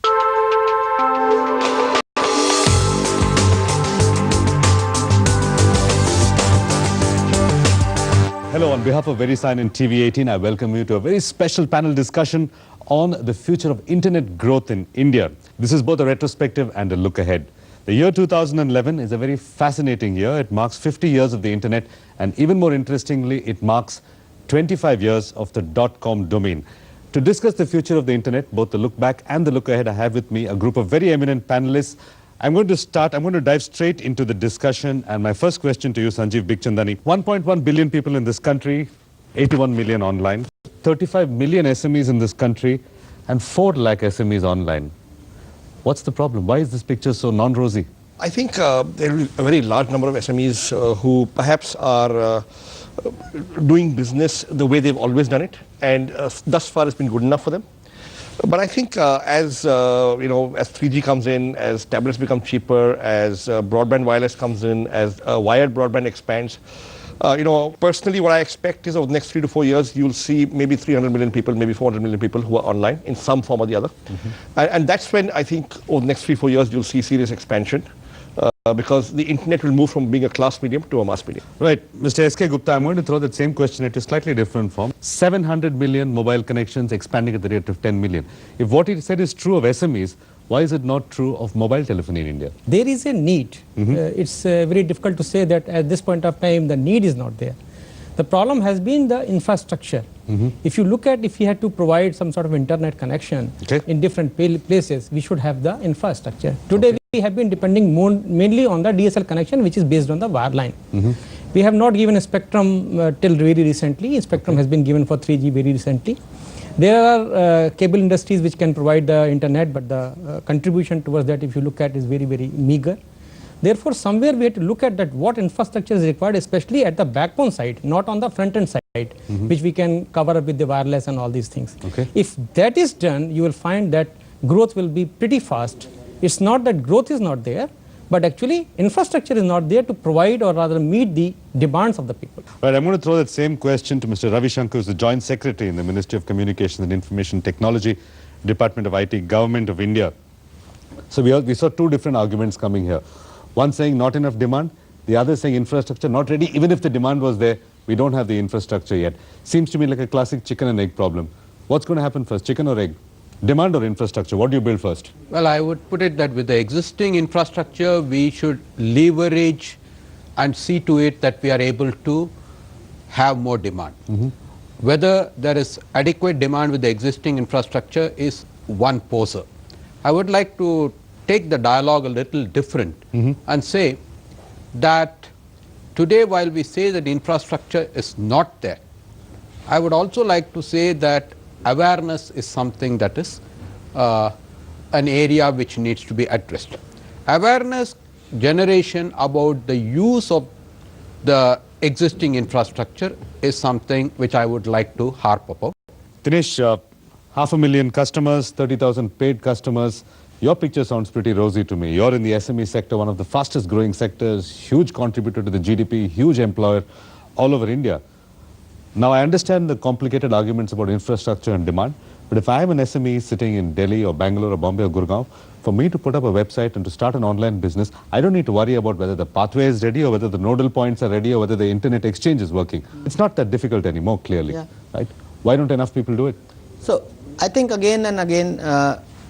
Hello, on behalf of VeriSign and TV18, I welcome you to a very special panel discussion on the future of internet growth in India. This is both a retrospective and a look ahead. The year 2011 is a very fascinating year. It marks 50 years of the internet, and even more interestingly, it marks 25 years of the .com domain. To discuss the future of the internet, both the look back and the look ahead, I have with me a group of very eminent panelists. I'm going to dive straight into the discussion, and my first question to you, Sanjeev Bikhchandani. 1.1 billion people in this country, 81 million online, 35 million SMEs in this country, and 4 lakh SMEs online. What's the problem? Why is this picture so non-rosy? I think there is a very large number of SMEs who perhaps are doing business the way they've always done it, and thus far it's been good enough for them. But I think as 3G comes in, as tablets become cheaper, as broadband wireless comes in, as wired broadband expands, personally what I expect is over the next 3 to 4 years, you'll see maybe 300 million people, maybe 400 million people who are online in some form or the other. Mm-hmm. And that's when I think over the next 3 or 4 years, you'll see serious expansion. Because the internet will move from being a class medium to a mass medium. Right. Mr. S.K. Gupta, I'm going to throw that same question at a slightly different form. 700 million mobile connections expanding at the rate of 10 million. If what he said is true of SMEs, why is it not true of mobile telephony in India? There is a need. Mm-hmm. It's very difficult to say that at this point of time the need is not there. The problem has been the infrastructure. Mm-hmm. If you look at, if we had to provide some sort of internet connection in different places, we should have the infrastructure. Today we have been depending mainly on the DSL connection, which is based on the wireline. Mm-hmm. We have not given a spectrum till very recently. Spectrum has been given for 3G very recently. There are cable industries which can provide the internet, but the contribution towards that, if you look at, is very, very meager. Therefore, somewhere we have to look at that what infrastructure is required, especially at the backbone side, not on the front end side, mm-hmm. which we can cover up with the wireless and all these things. Okay. If that is done, you will find that growth will be pretty fast. It's not that growth is not there, but actually infrastructure is not there to provide or rather meet the demands of the people. Right, I'm going to throw that same question to Mr. Ravi Shankar, who's the Joint Secretary in the Ministry of Communications and Information Technology, Department of IT, Government of India. So we saw 2 different arguments coming here. One saying not enough demand, the other saying infrastructure not ready. Even if the demand was there, we don't have the infrastructure yet. Seems to me like a classic chicken and egg problem. What's going to happen first, chicken or egg? Demand or infrastructure? What do you build first? Well, I would put it that with the existing infrastructure, we should leverage and see to it that we are able to have more demand. Mm-hmm. Whether there is adequate demand with the existing infrastructure is one poser. I would like to take the dialogue a little different, mm-hmm. and say that today, while we say that infrastructure is not there, I would also like to say that awareness is something that is an area which needs to be addressed. Awareness generation about the use of the existing infrastructure is something which I would like to harp upon. Dinesh, 500,000 customers, 30,000 paid customers. Your picture sounds pretty rosy to me. You're in the SME sector, one of the fastest growing sectors, huge contributor to the GDP, huge employer all over India. Now, I understand the complicated arguments about infrastructure and demand, but if I am an SME sitting in Delhi or Bangalore or Bombay or Gurgaon, for me to put up a website and to start an online business, I don't need to worry about whether the pathway is ready or whether the nodal points are ready or whether the internet exchange is working. It's not that difficult anymore, clearly. Yeah. Right? Why don't enough people do it? So, I think again and again,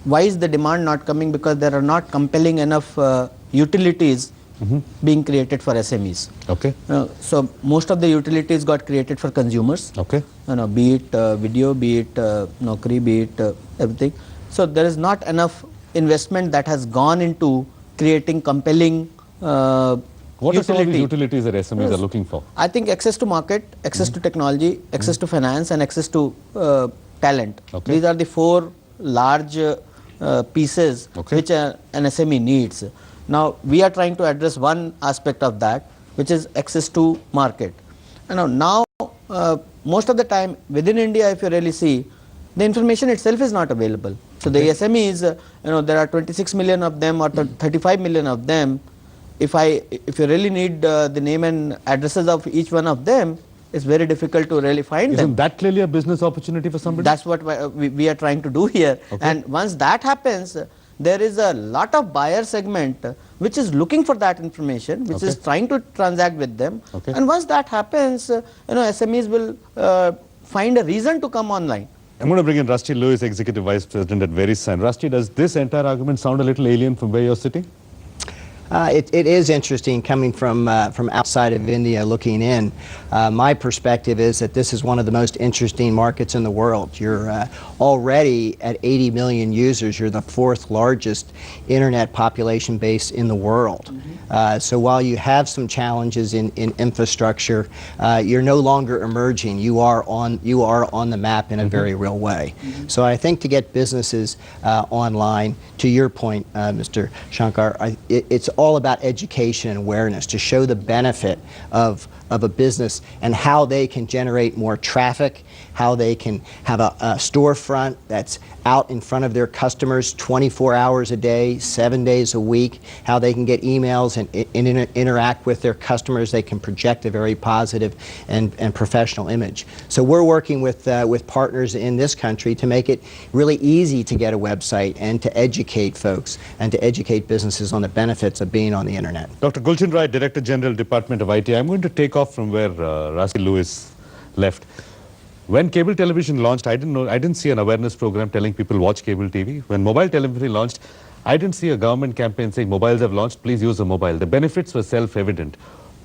why is the demand not coming? Because there are not compelling enough utilities mm-hmm. being created for SMEs. Okay. So most of the utilities got created for consumers. Okay. Be it video, be it Naukri, be it everything. So there is not enough investment that has gone into creating compelling What are some of the utilities that SMEs are looking for? I think access to market, access mm-hmm. to technology, access mm-hmm. to finance, and access to talent. Okay. These are the 4 large pieces which an SME needs. Now, we are trying to address one aspect of that, which is access to market. Now, most of the time within India, if you really see, the information itself is not available. So, the SMEs, there are 26 million of them or 35 million of them. If you really need the name and addresses of each one of them, it's very difficult to really find them. Isn't that clearly a business opportunity for somebody? That's what we are trying to do here. Okay. And once that happens, there is a lot of buyer segment which is looking for that information, which is trying to transact with them. And once that happens, SMEs will find a reason to come online. I'm going to bring in Rusty Lewis, Executive Vice President at VeriSign. Rusty, does this entire argument sound a little alien from where you're sitting? It is interesting coming from outside of India looking in. My perspective is that this is one of the most interesting markets in the world. You're already at 80 million users. You're the fourth largest internet population base in the world. So while you have some challenges in infrastructure, you're no longer emerging. You are on the map in a very real way. So I think to get businesses online, to your point, Mr. Shankar, it's all about education and awareness to show the benefit of a business and how they can generate more traffic, how they can have a storefront that's out in front of their customers 24 hours a day, 7 days a week, how they can get emails and interact with their customers. They can project a very positive and professional image. So we're working with partners in this country to make it really easy to get a website and to educate folks and to educate businesses on the benefits of being on the internet. Dr. Gulshan Rai, Director General, Department of IT. I'm going to take off from where Rusty Lewis left. When cable television launched, I didn't see an awareness program telling people watch cable TV. When mobile television launched, I didn't see a government campaign saying mobiles have launched, please use a mobile. The benefits were self-evident.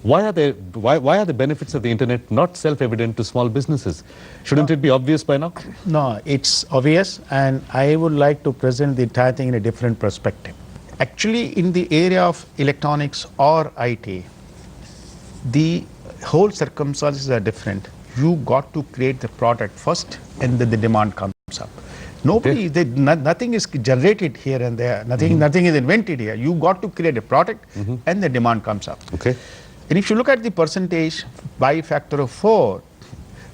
Why are the benefits of the internet not self-evident to small businesses? Shouldn't it be obvious by now? No, it's obvious, and I would like to present the entire thing in a different perspective. Actually, in the area of electronics or IT, the whole circumstances are different. You got to create the product first, and then the demand comes up. Nobody, nothing is generated here and there. Nothing is invented here. You got to create a product, and the demand comes up. Okay. And if you look at the percentage by a factor of 4,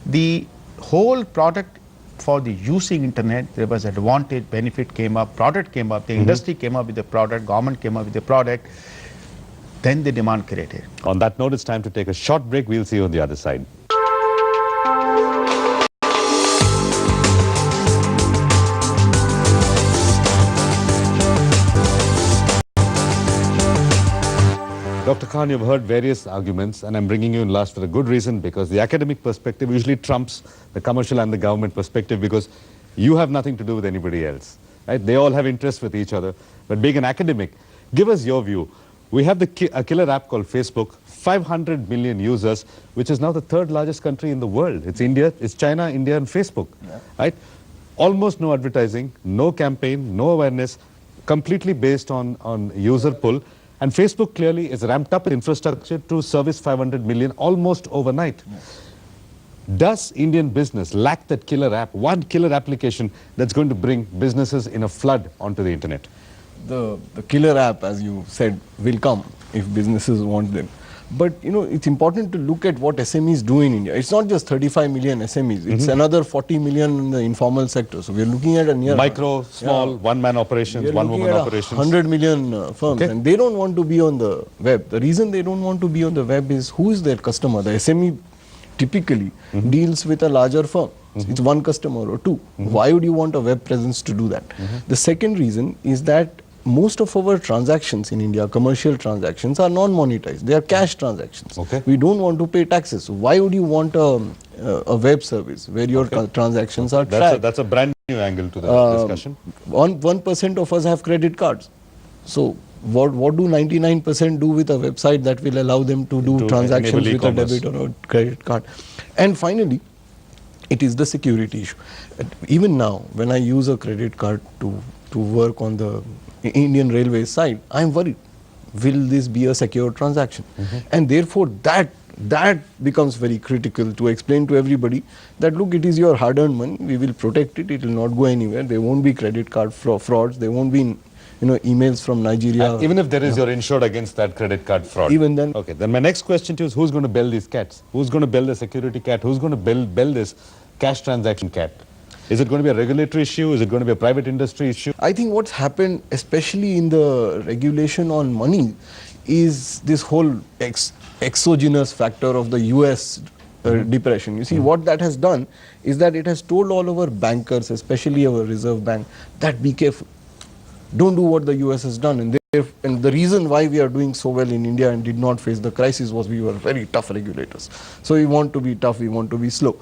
the whole product for the using internet, there was advantage, benefit came up, product came up, the industry came up with the product, government came up with the product, then the demand created. On that note, it's time to take a short break. We'll see you on the other side. Dr. Khan, you've heard various arguments, and I'm bringing you in last for a good reason, because the academic perspective usually trumps the commercial and the government perspective, because you have nothing to do with anybody else. Right? They all have interests with each other. But being an academic, give us your view. We have a killer app called Facebook, 500 million users, which is now the third largest country in the world. It's India, it's China, India, and Facebook. Yeah. Right? Almost no advertising, no campaign, no awareness, completely based on user pull. And Facebook clearly is ramped up infrastructure to service 500 million almost overnight. Yes. Does Indian business lack that killer app, one killer application that's going to bring businesses in a flood onto the internet? The killer app, as you said, will come if businesses want them. But it's important to look at what SMEs do in India. It's not just 35 million SMEs. It's another 40 million in the informal sector. So we're looking at a near micro, small, one-man operations, one-woman operations. 100 million firms, and they don't want to be on the web. The reason they don't want to be on the web is who is their customer. The SME typically deals with a larger firm. It's one customer or two. Why would you want a web presence to do that? The second reason is that most of our transactions in India, commercial transactions, are non-monetized. They are cash transactions. Okay. We don't want to pay taxes. So why would you want a web service where your transactions are tracked? That's a brand new angle to the discussion. 1% of us have credit cards. So what do 99% do with a website that will allow them to do transactions with a debit or a credit card? And finally, it is the security issue. Even now, when I use a credit card to work on the Indian Railways side, I am worried. Will this be a secure transaction? And therefore, that becomes very critical to explain to everybody that, look, it is your hard-earned money. We will protect it. It will not go anywhere. There won't be credit card frauds. There won't be emails from Nigeria. Even if there is, you're insured against that credit card fraud. Even then. Okay, then my next question to you is, who's going to bail these cats? Who's going to bail the security cat? Who's going to bail this cash transaction cat? Is it going to be a regulatory issue? Is it going to be a private industry issue? I think what's happened, especially in the regulation on money, is this whole exogenous factor of the US depression. You see, what that has done is that it has told all our bankers, especially our Reserve Bank, that be careful. Don't do what the US has done. And the reason why we are doing so well in India and did not face the crisis was we were very tough regulators. So we want to be tough, we want to be slow.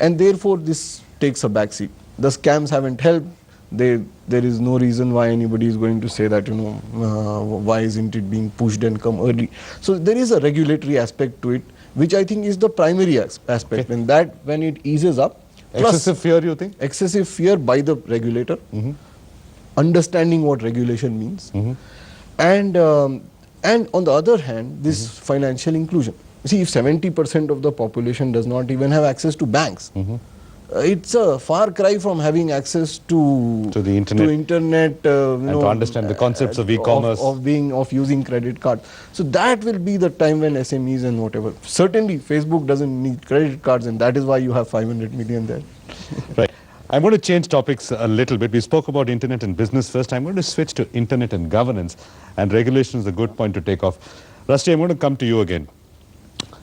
And therefore this takes a backseat. The scams haven't helped. There is no reason why anybody is going to say that, why isn't it being pushed and come early. So there is a regulatory aspect to it, which I think is the primary aspect. Okay. And that when it eases up, Excessive fear, you think? excessive fear by the regulator, understanding what regulation means, and on the other hand, this financial inclusion. See, if 70% of the population does not even have access to banks, it's a far cry from having access to the internet, and to understand the concepts of e-commerce, of using credit cards. So that will be the time when SMEs and whatever. Certainly, Facebook doesn't need credit cards, and that is why you have 500 million there. Right. I'm going to change topics a little bit. We spoke about internet and business first. I'm going to switch to internet and governance, and regulation is a good point to take off. Rusty, I'm going to come to you again.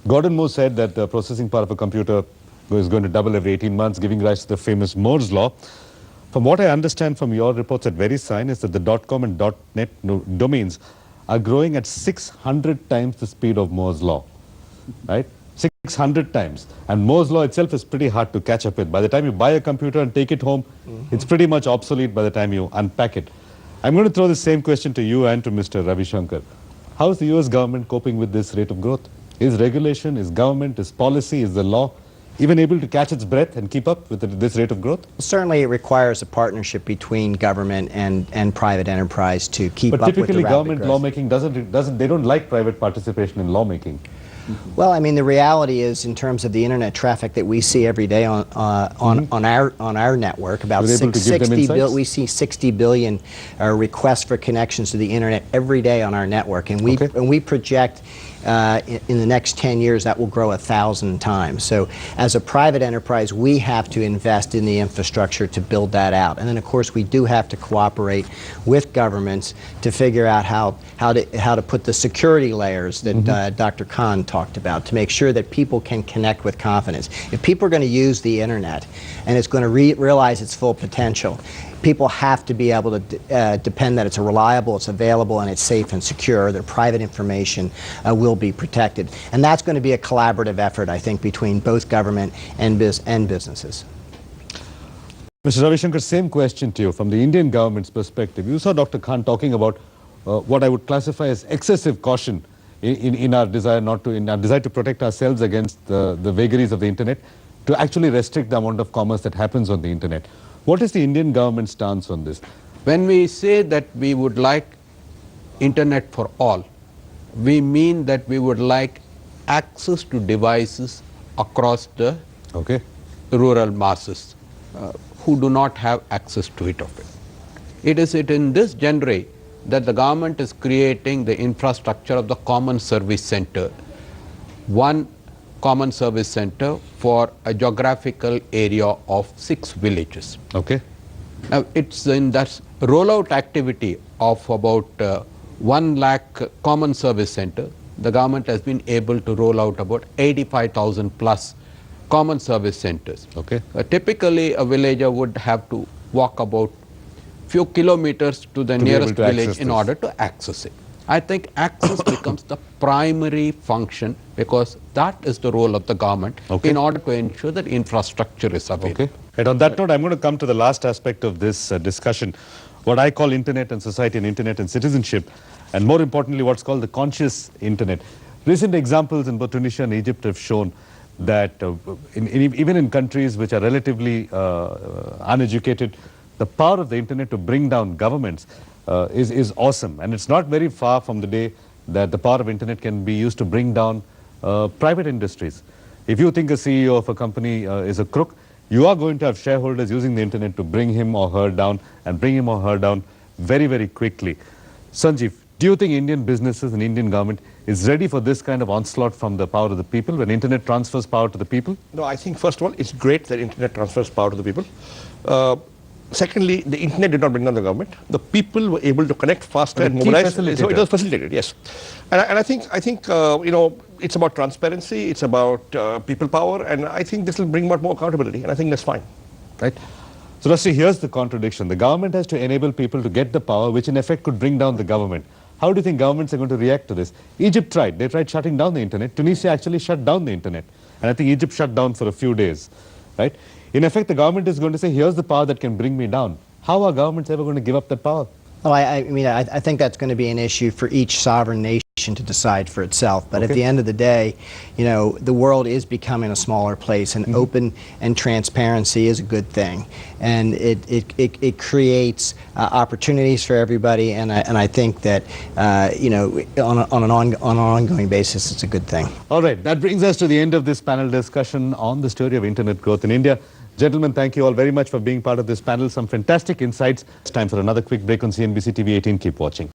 Gordon Moore said that the processing power of a computer is going to double every 18 months, giving rise to the famous Moore's law. From what I understand from your reports at VeriSign is that the .com and .net domains are growing at 600 times the speed of Moore's law, right? 600 times. And Moore's law itself is pretty hard to catch up with. By the time you buy a computer and take it home, it's pretty much obsolete by the time you unpack it. I'm going to throw the same question to you and to Mr. Ravi Shankar. How is the US government coping with this rate of growth? Is regulation, is government, is policy, is the law even able to catch its breath and keep up with this rate of growth? Certainly it requires a partnership between government and private enterprise to keep up with the rapid growth. But typically government lawmaking they don't like private participation in lawmaking. Well, I mean, the reality is, in terms of the internet traffic that we see every day on our network, about we see 60 billion requests for connections to the internet every day on our network, and we project in the next 10 years that will grow 1,000 times. So as a private enterprise, we have to invest in the infrastructure to build that out. And then of course we do have to cooperate with governments to figure out how to put the security layers that Dr. Khan talked about to make sure that people can connect with confidence. If people are going to use the internet and it's going to realize its full potential, people have to be able to depend that it's reliable, it's available, and it's safe and secure, that private information will be protected. And that's going to be a collaborative effort, I think, between both government and businesses. Mr. Ravi Shankar, same question to you. From the Indian government's perspective, you saw Dr. Khan talking about what I would classify as excessive caution in our desire to protect ourselves against the vagaries of the internet, to actually restrict the amount of commerce that happens on the internet. What is the Indian government stance on this? When we say that we would like internet for all, we mean that we would like access to devices across the rural masses who do not have access to it. It is in this genre that the government is creating the infrastructure of the common service center, one common service center for a geographical area of 6 villages. Now it's in that rollout activity of about 1 lakh common service center, the government has been able to roll out about 85,000 plus common service centers. Typically a villager would have to walk about few kilometers to the nearest village in order to access it. I think access becomes the primary function, because that is the role of the government in order to ensure that infrastructure is available. And on that note, I'm going to come to the last aspect of this discussion, what I call internet and society and internet and citizenship, and more importantly what's called the conscious internet. Recent examples in both Tunisia and Egypt have shown that even in countries which are relatively uneducated, the power of the internet to bring down governments is awesome. And it's not very far from the day that the power of internet can be used to bring down private industries. If you think a CEO of a company is a crook, you are going to have shareholders using the internet to bring him or her down, and bring him or her down very, very quickly. Sanjeev, do you think Indian businesses and Indian government is ready for this kind of onslaught from the power of the people, when internet transfers power to the people? No, I think first of all, it's great that internet transfers power to the people. Secondly, the internet did not bring down the government. The people were able to connect faster But and a key mobilize. So facilitator. it was facilitated, yes. And I think you know, it's about transparency, it's about people power, and I think this will bring about more accountability, and I think that's fine. Right? So, Rashti, here's the contradiction. The government has to enable people to get the power, which in effect could bring down the government. How do you think governments are going to react to this? Egypt tried. They tried shutting down the internet. Tunisia actually shut down the internet. And I think Egypt shut down for a few days. Right? In effect, the government is going to say, here's the power that can bring me down. How are governments ever going to give up that power? Well, I mean, I think that's going to be an issue for each sovereign nation to decide for itself. But at the end of the day, you know, the world is becoming a smaller place, and open and transparency is a good thing. And it creates opportunities for everybody, and I think that, you know, on an ongoing basis, it's a good thing. All right, that brings us to the end of this panel discussion on the story of internet growth in India. Gentlemen, thank you all very much for being part of this panel. Some fantastic insights. It's time for another quick break on CNBC TV 18. Keep watching.